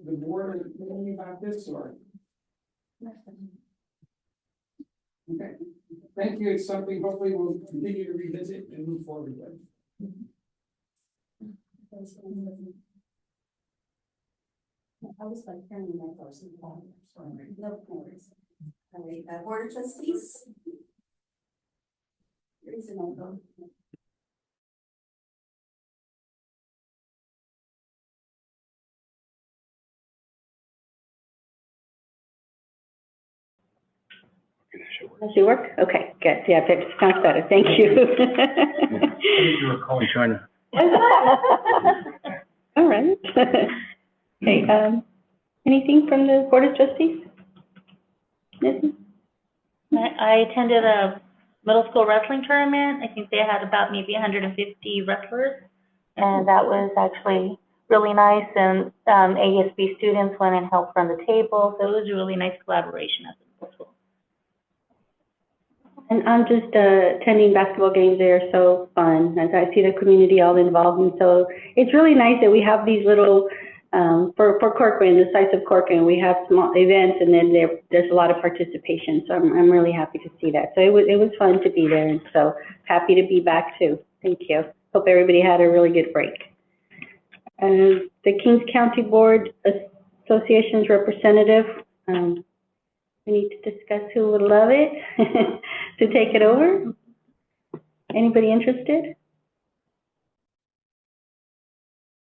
the board or thinking about this or? Okay, thank you. It's something hopefully we'll continue to revisit and move forward with. I was like hearing my person. No worries. All right, Board of Trustees. Here's an echo. Does she work? Okay, good. Yeah, it sounds better. Thank you. You were calling China. All right. Okay, anything from the Board of Trustees? Nothing? I attended a middle school wrestling tournament. I think they had about maybe 150 wrestlers, and that was actually really nice. And ASB students went and helped run the table, so it was a really nice collaboration at the middle school. And I'm just attending basketball games. They're so fun. As I see the community all involved, and so it's really nice that we have these little for Corcoran, the size of Corcoran, we have small events, and then there's a lot of participation. So I'm really happy to see that. So it was fun to be there, and so happy to be back too. Thank you. Hope everybody had a really good break. The Kings County Board Association's representative. We need to discuss who would love it to take it over. Anybody interested?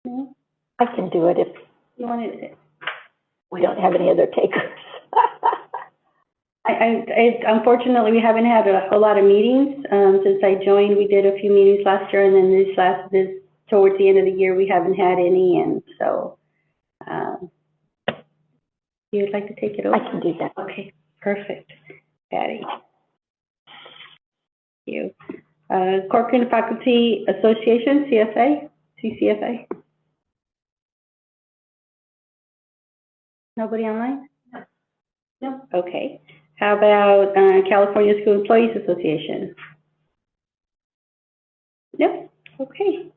No? I can do it if You want it? we don't have any other takers. Unfortunately, we haven't had a lot of meetings since I joined. We did a few meetings last year, and then this towards the end of the year, we haven't had any, and so you'd like to take it over? I can do that. Okay, perfect. Patty. Thank you. Corcoran Faculty Association, CFA, CCFA. Nobody online? No. Okay. How about California School Employees Association? No. Okay.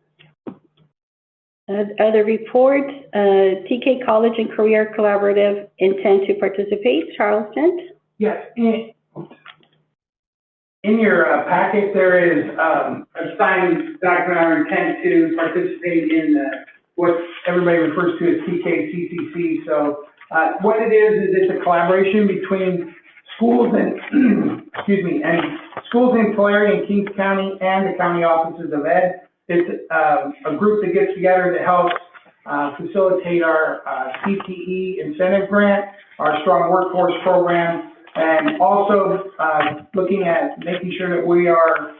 Other reports, TK College and Career Collaborative intend to participate. Charleston? Yes. In your packet, there is a signed document our intent to participate in what everybody refers to as TKCCC. So what it is it's a collaboration between schools and, excuse me, and schools in Tulare and Kings County and the county offices of ed. It's a group that gets together to help facilitate our CTE incentive grant, our strong workforce program, and also looking at making sure that we are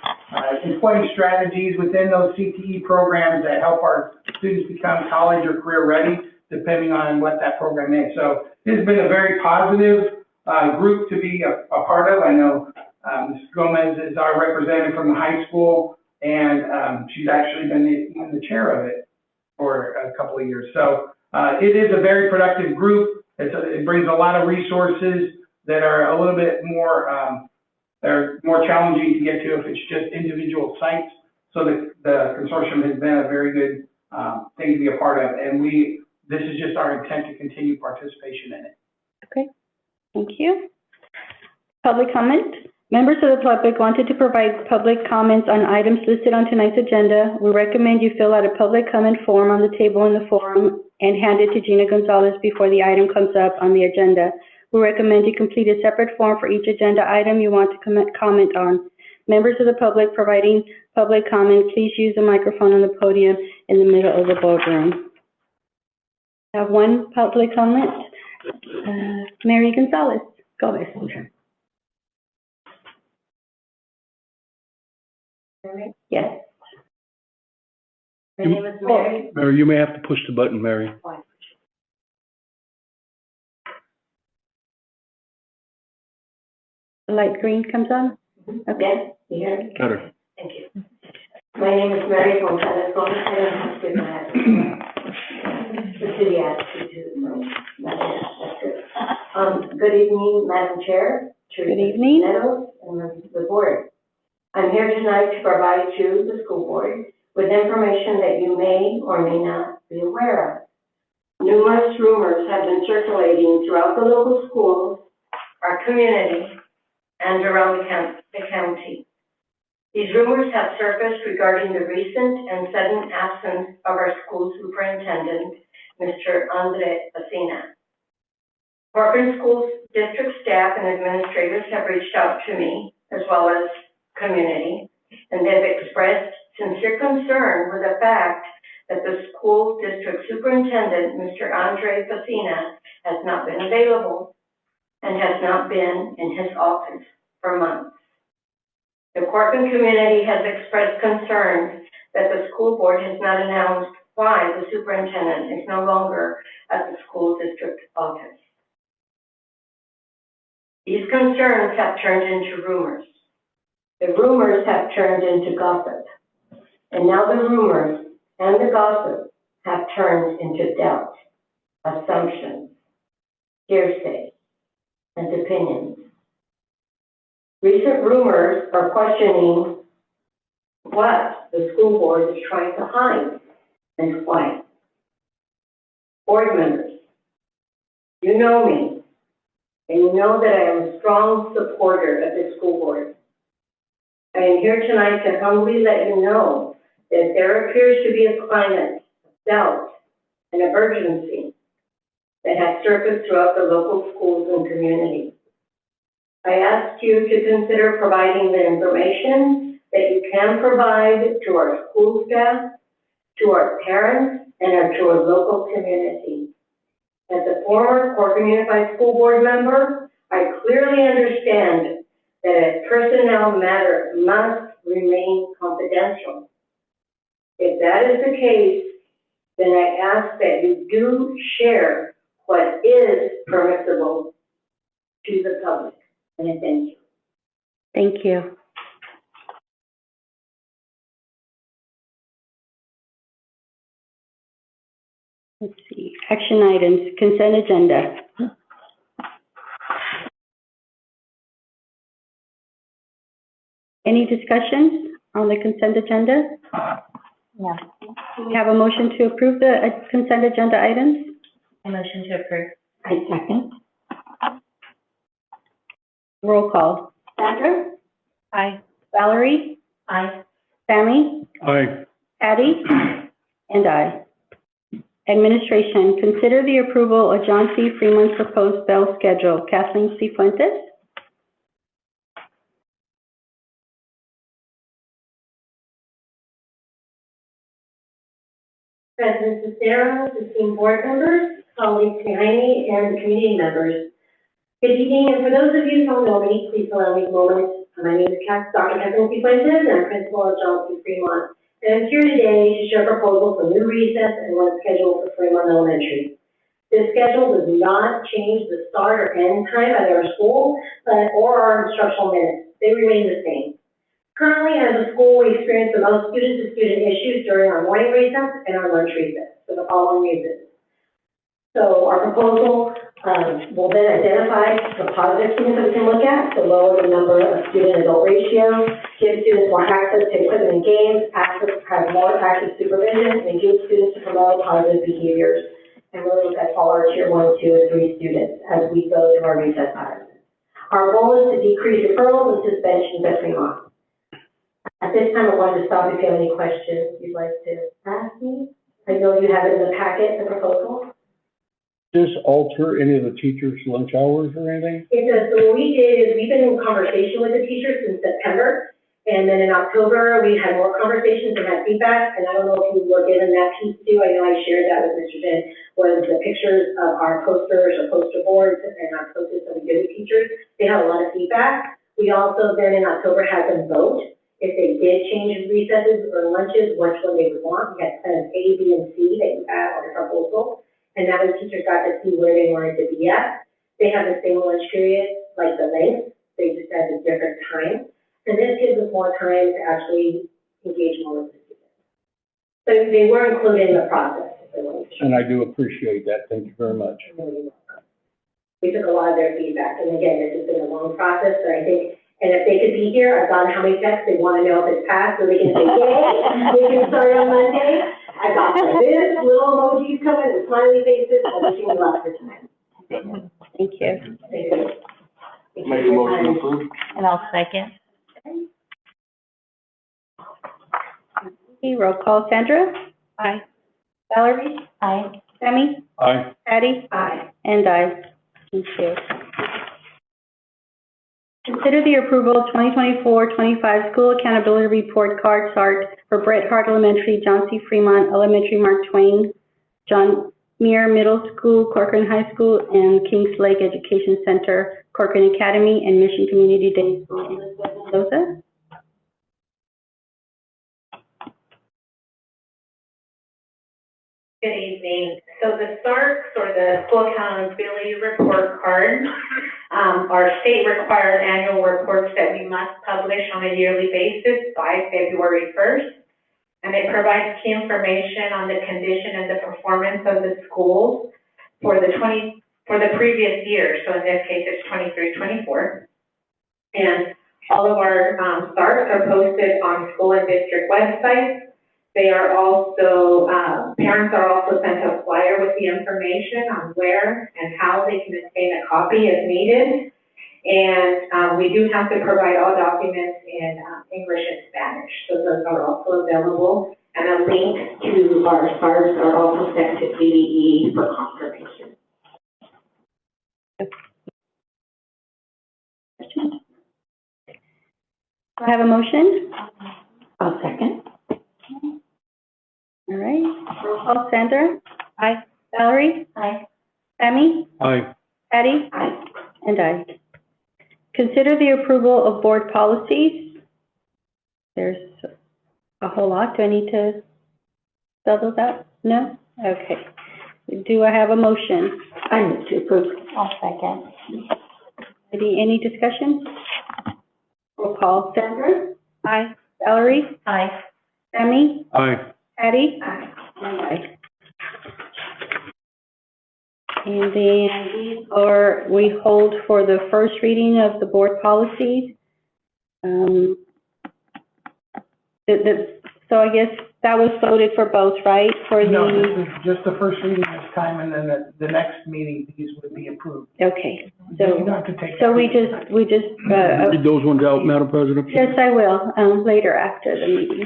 employing strategies within those CTE programs that help our students become college or career ready, depending on what that program is. So it's been a very positive group to be a part of. I know Ms. Gomez is our representative from the high school, and she's actually been in the chair of it for a couple of years. So it is a very productive group. It brings a lot of resources that are a little bit more, they're more challenging to get to if it's just individual sites. So the consortium has been a very good thing to be a part of, and this is just our intent to continue participation in it. Okay, thank you. Public comment. Members of the public wanted to provide public comments on items listed on tonight's agenda. We recommend you fill out a public comment form on the table in the forum and hand it to Gina Gonzalez before the item comes up on the agenda. We recommend you complete a separate form for each agenda item you want to comment on. Members of the public providing public comment, please use the microphone on the podium in the middle of the boardroom. I have one public comment. Mary Gonzalez. Go ahead. Yes. Her name is Mary. Mary, you may have to push the button, Mary. The light green comes on? Okay. Yes, Got her. thank you. My name is Mary Gonzalez. I don't have to give my address. The city asked you to, that's good. Good evening, Madam Chair. Good evening. Meadows, and the board. I'm here tonight to provide you, the school board, with information that you may or may not be aware of. numerous rumors have been circulating throughout the local schools, our community, and around the county. These rumors have surfaced regarding the recent and sudden absence of our school superintendent, Mr. Andre Pacina. Corcoran School District staff and administrators have reached out to me, as well as community, and they've expressed sincere concern with the fact that the school district superintendent, Mr. Andre Pacina, has not been available and has not been in his office for months. The Corcoran community has expressed concern that the school board has not announced why the superintendent is no longer at the school district office. These concerns have turned into rumors. The rumors have turned into gossip. And now the rumors and the gossip have turned into doubt, assumptions, hearsay, and opinions. Recent rumors are questioning what the school board is trying to hide and why. Board members, you know me, and you know that I am a strong supporter of the school board. I am here tonight to humbly let you know that there appears to be a climate of doubt and of urgency that has surfaced throughout the local schools and community. I ask you to consider providing the information that you can provide to our school staff, to our parents, and to our local community. As a former Corcoran Unified School Board member, I clearly understand that a personnel matter must remain confidential. If that is the case, then I ask that you do share what is permissible to the public. And I thank you. Thank you. Let's see, action items, consent agenda. Any discussions on the consent agenda? No. Do we have a motion to approve the consent agenda items? I motion to approve. I second. Roll call. Sandra? Aye. Valerie? Aye. Sammy? Aye. Patty? And I. Administration, consider the approval of John C. Freeman's proposed bell schedule. Kathleen C. Fuentes? President Cicero, esteemed board members, colleagues behind me, and the community members. Good evening, and for those of you who don't know me, please allow me a moment. My name is Dr. Kathleen C. Fuentes, and I'm principal of John C. Fremont. And I'm here today to share a proposal for new recess and one schedule for Fremont Elementary. This schedule does not change the start or end time at our school, or our instructional minutes. They remain the same. Currently, as a school, we experience the most student-to-student issues during our morning recess and our lunch recess for the following reasons. So our proposal will then identify the positive things that we can look at, so lower the number of student-adult ratio, give students more access to equipment and games, have more active supervision, and give students to promote positive behaviors. And really look at all our tier 1, 2, and 3 students as we go through our recess patterns. Our goal is to decrease referrals and suspensions at Fremont. At this time, I wanted to stop if you have any questions you'd like to ask me. I know you have it in the packet, the proposal. Does this alter any of the teachers' lunch hours or anything? It does. So what we did is we've been in conversation with the teachers since September. And then in October, we had more conversations and had feedback. And I don't know if you were given that piece too. I know I shared that with Mr. Jen, was the pictures of our posters or poster boards and our posters that we did with teachers. They had a lot of feedback. We also then in October had them vote if they did change recesses or lunches, which one they would want. We had plans A, B, and C that you had on the proposal. And now the teachers got to see where they wanted to be at. They have the same lunch period, like the length. They just had a different time. And this gives us more time to actually engage more with the students. So they were included in the process. And I do appreciate that. Thank you very much. We took a lot of their feedback. And again, this has been a long process, but I think, and if they could be here, I've gotten how many texts, they want to know if it's passed, so they can say, yay, we can start on Monday. I got this, little emojis coming and smiley faces, and wishing you luck for tonight. Thank you. Thank you. Make a motion to approve. And I'll second. Okay, roll call, Sandra? Aye. Valerie? Aye. Sammy? Aye. Patty? Aye. And aye. Thank you. Consider the approval of 2024-25 School Accountability Report Card SART for Bret Hart Elementary, John C. Fremont Elementary, Mark Twain, John Muir Middle School, Corcoran High School, and Kings Lake Education Center, Corcoran Academy, and Mission Community Day School. Elizabeth Mendoza? Good evening. So the SARCs, or the School Accountability Report Card, are state-required annual reports that we must publish on a yearly basis by February 1st. And it provides key information on the condition and the performance of the schools for the previous year. So in this case, it's 23-24. And all of our SARCs are posted on school and district websites. They are also, parents are also sent a flyer with the information on where and how they can obtain a copy if needed. And we do have to provide all documents in English and Spanish, so those are also available. And a link to our SARs are also sent to CDE for confirmation. Do I have a motion? I'll second. All right. Roll call, Sandra? Aye. Valerie? Aye. Sammy? Aye. Patty? Aye. And aye. Consider the approval of board policies. There's a whole lot. Do I need to spell those out? No? Okay. Do I have a motion? I move to approve. I'll second. Any discussion? Roll call. Sandra? Aye. Valerie? Aye. Sammy? Aye. Patty? Aye. And aye. And then these are, we hold for the first reading of the board policies. So I guess that was voted for both, right? For No, the, this is just the first reading this time, and then the next meeting, these would be approved. okay, You so, don't have to take. so that. we just, Read those ones out, Madam President. yes, I will, later after the meeting.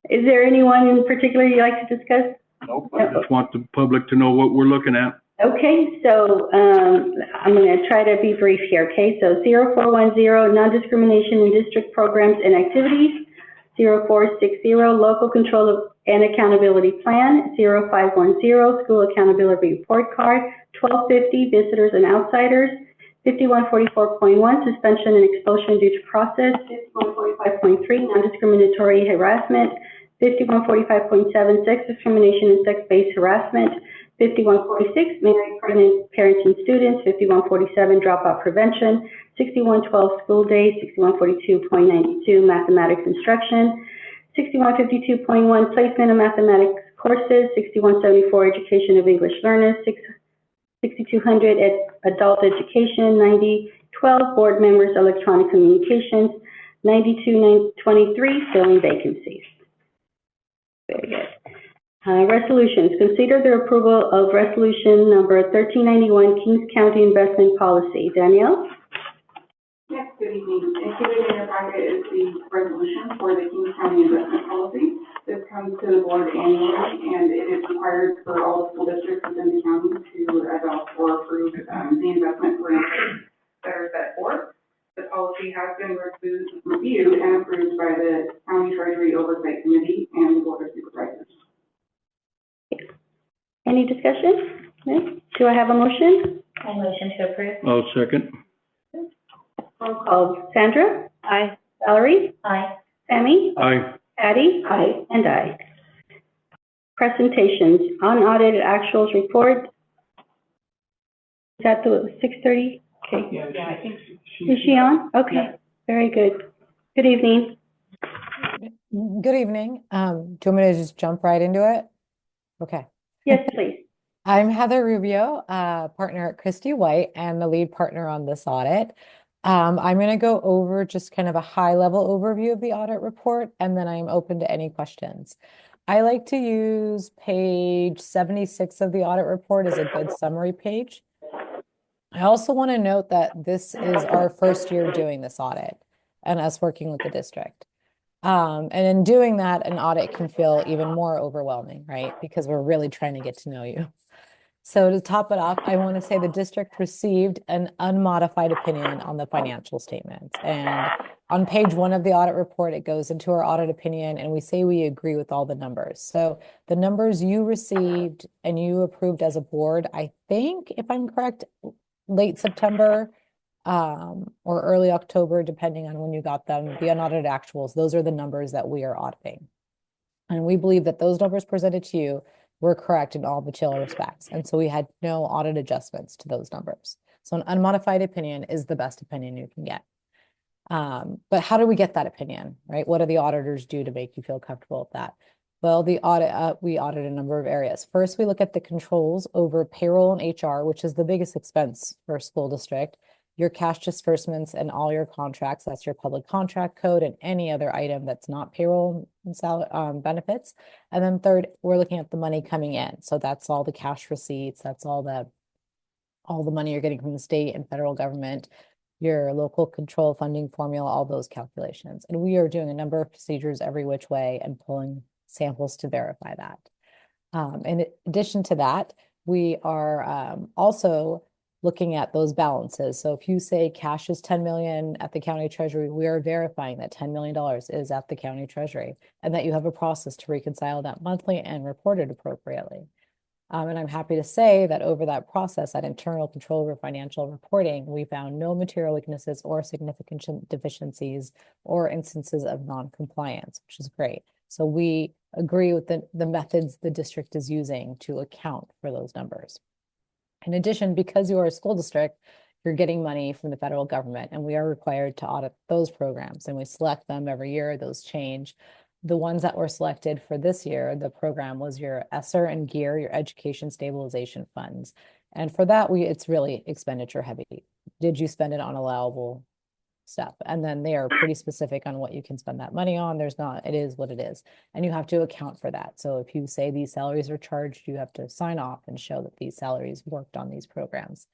Is there anyone in particular you'd like to discuss? Nope, I just want the public to know what we're looking at. Okay, so I'm going to try to be brief here, okay? So 0410, non-discrimination in district programs and activities. 0460, local control and accountability plan. 0510, school accountability report card. 1250, visitors and outsiders. 5144.1, suspension and expulsion due to process. 5145.3, non-discriminatory harassment. 5145.7, sex discrimination and sex-based harassment. 5146, married, pregnant parents and students. 5147, dropout prevention. 6112, school days. 6142.92, mathematics instruction. 6152.1, placement of mathematics courses. 6174, education of English learners. 6200, adult education. 9012, board members, electronic communications. 92923, filling vacancies. Very good. Resolutions. Consider the approval of resolution number 1391, Kings County Investment Policy. Danielle? Yes, good evening. Included in your packet is the resolution for the Kings County Investment Policy. This comes to the board annually, and it is required for all school districts within the county to adopt or approve the investment parameters that are set forth. The policy has been reviewed and approved by the County Treasury Oversight Committee and the Board of Supervisors. Any discussion? No? Do I have a motion? I motion to approve. I'll second. Roll call. Sandra? Aye. Valerie? Aye. Sammy? Aye. Patty? Aye. And aye. Presentations. Unaudited actuals report. Is that the 6:30? Okay. Yeah, I think Is she on? Okay. Very good. Good evening. Good evening. Do you want me to just jump right into it? Okay. Yes, please. I'm Heather Rubio, partner at Christie White and the lead partner on this audit. I'm going to go over just kind of a high-level overview of the audit report, and then I'm open to any questions. I like to use page 76 of the audit report as a good summary page. I also want to note that this is our first year doing this audit and us working with the district. And in doing that, an audit can feel even more overwhelming, right? Because we're really trying to get to know you. So to top it off, I want to say the district received an unmodified opinion on the financial statements. And on page 1 of the audit report, it goes into our audit opinion, and we say we agree with all the numbers. So the numbers you received and you approved as a board, I think, if I'm correct, late September or early October, depending on when you got them, the unaudited actuals, those are the numbers that we are auditing. And we believe that those numbers presented to you were correct in all material respects. And so we had no audit adjustments to those numbers. So an unmodified opinion is the best opinion you can get. But how do we get that opinion, right? What do the auditors do to make you feel comfortable with that? Well, the audit, we audit a number of areas. First, we look at the controls over payroll and HR, which is the biggest expense for a school district, your cash disbursements and all your contracts. That's your public contract code and any other item that's not payroll and benefits. And then third, we're looking at the money coming in. So that's all the cash receipts. That's all the money you're getting from the state and federal government, your local control funding formula, all those calculations. And we are doing a number of procedures every which way and pulling samples to verify that. In addition to that, we are also looking at those balances. So if you say cash is 10 million at the county treasury, we are verifying that $10 million is at the county treasury and that you have a process to reconcile that monthly and report it appropriately. And I'm happy to say that over that process, that internal control over financial reporting, we found no material weaknesses or significant deficiencies or instances of non-compliance, which is great. So we agree with the methods the district is using to account for those numbers. In addition, because you are a school district, you're getting money from the federal government, and we are required to audit those programs, and we select them every year. Those change. The ones that were selected for this year, the program was your ESSER and GEAR, your Education Stabilization Funds. And for that, it's really expenditure heavy. Did you spend it on allowable stuff? And then they are pretty specific on what you can spend that money on. There's not, it is what it is. And you have to account for that. So if you say these salaries are charged, you have to sign off and show that these salaries worked on these programs.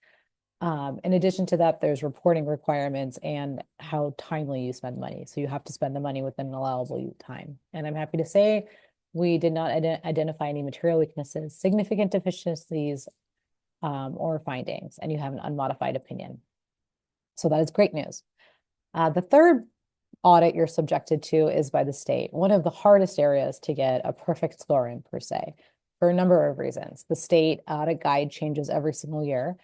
In addition to that, there's reporting requirements and how timely you spend money. So you have to spend the money within an allowable time. And I'm happy to say we did not identify any material weaknesses, significant deficiencies, or findings, and you have an unmodified opinion. So that is great news. The third audit you're subjected to is by the state, one of the hardest areas to get a perfect score in per se, for a number of reasons. The state audit guide changes every single year.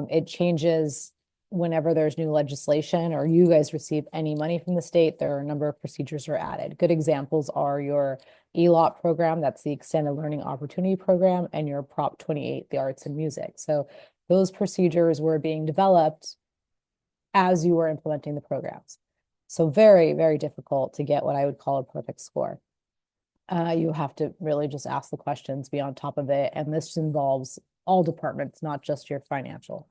It changes whenever there's new legislation or you guys receive any money from the state. There are a number of procedures are added. Good examples are your ELOP program, that's the Extended Learning Opportunity Program, and your Prop 28, the Arts and Music. So those procedures were being developed as you were implementing the programs. So very, very difficult to get what I would call a perfect score. You have to really just ask the questions, be on top of it. And this involves all departments, not just your financial.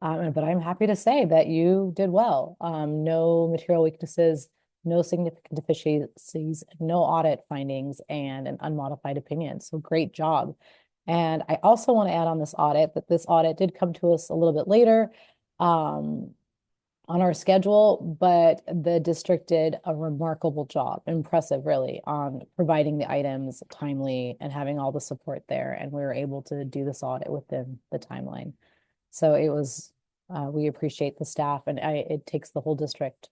But I'm happy to say that you did well. No material weaknesses, no significant deficiencies, no audit findings, and an unmodified opinion. So great job. And I also want to add on this audit that this audit did come to us a little bit later on our schedule, but the district did a remarkable job, impressive really, on providing the items timely and having all the support there. And we were able to do this audit within the timeline. So it was, we appreciate the staff, and it takes the whole district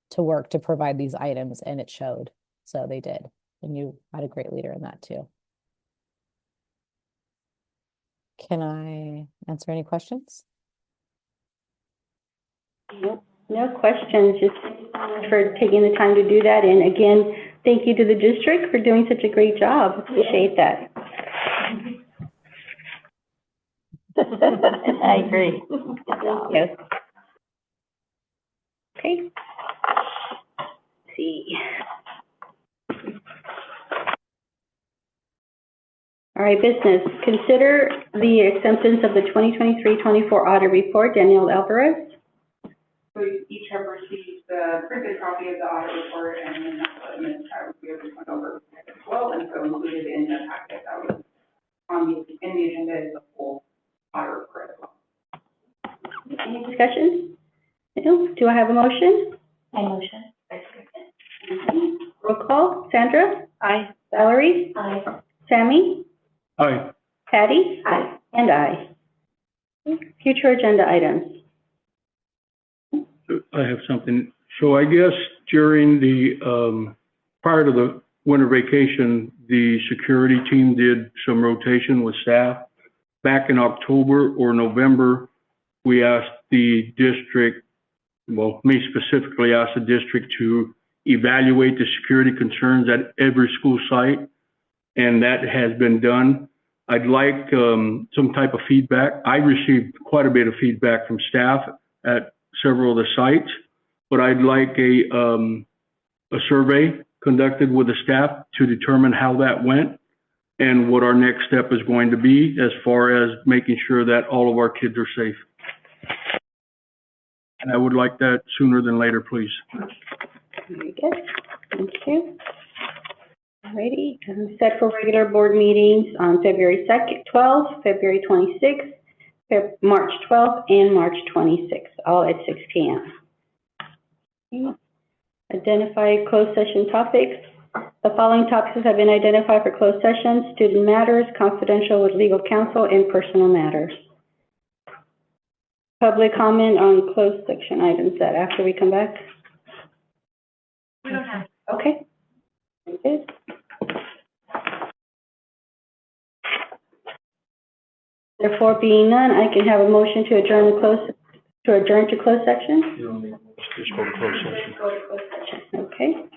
to work to provide these items, and it showed. So they did. And you had a great leader in that too. Can I answer any questions? Nope, no questions. Just thank you so much for taking the time to do that. And again, thank you to the district for doing such a great job. Appreciate that. I agree. Thank you. Okay. Let's see. All right, business. Consider the acceptance of the 2023-24 audit report. Danielle Alvarez. So each have received the printed copy of the audit report, and then that's what Ms. Chatterfield just went over as well, and so included in the packet that was in the agenda is the full audit report as well. Any discussion? No? Do I have a motion? I motion. Roll call. Sandra? Aye. Valerie? Aye. Sammy? Aye. Patty? Aye. And I. Future agenda items. I have something. So I guess during the, prior to the winter vacation, the security team did some rotation with staff. Back in October or November, we asked the district, well, me specifically asked the district to evaluate the security concerns at every school site, and that has been done. I'd like some type of feedback. I received quite a bit of feedback from staff at several of the sites, but I'd like a survey conducted with the staff to determine how that went and what our next step is going to be as far as making sure that all of our kids are safe. And I would like that sooner than later, please. Very good. Thank you. Alrighty, set for regular board meetings on February 2nd, 12th, February 26th, March 12th, and March 26th, all at 6 p.m. Okay. Identify closed session topics. The following topics have been identified for closed session: student matters, confidential with legal counsel, and personal matters. Public comment on closed section items that after we come back? We don't have. Okay. Very good. Therefore, being none, I can have a motion to adjourn to closed section. Just go to closed session. Okay.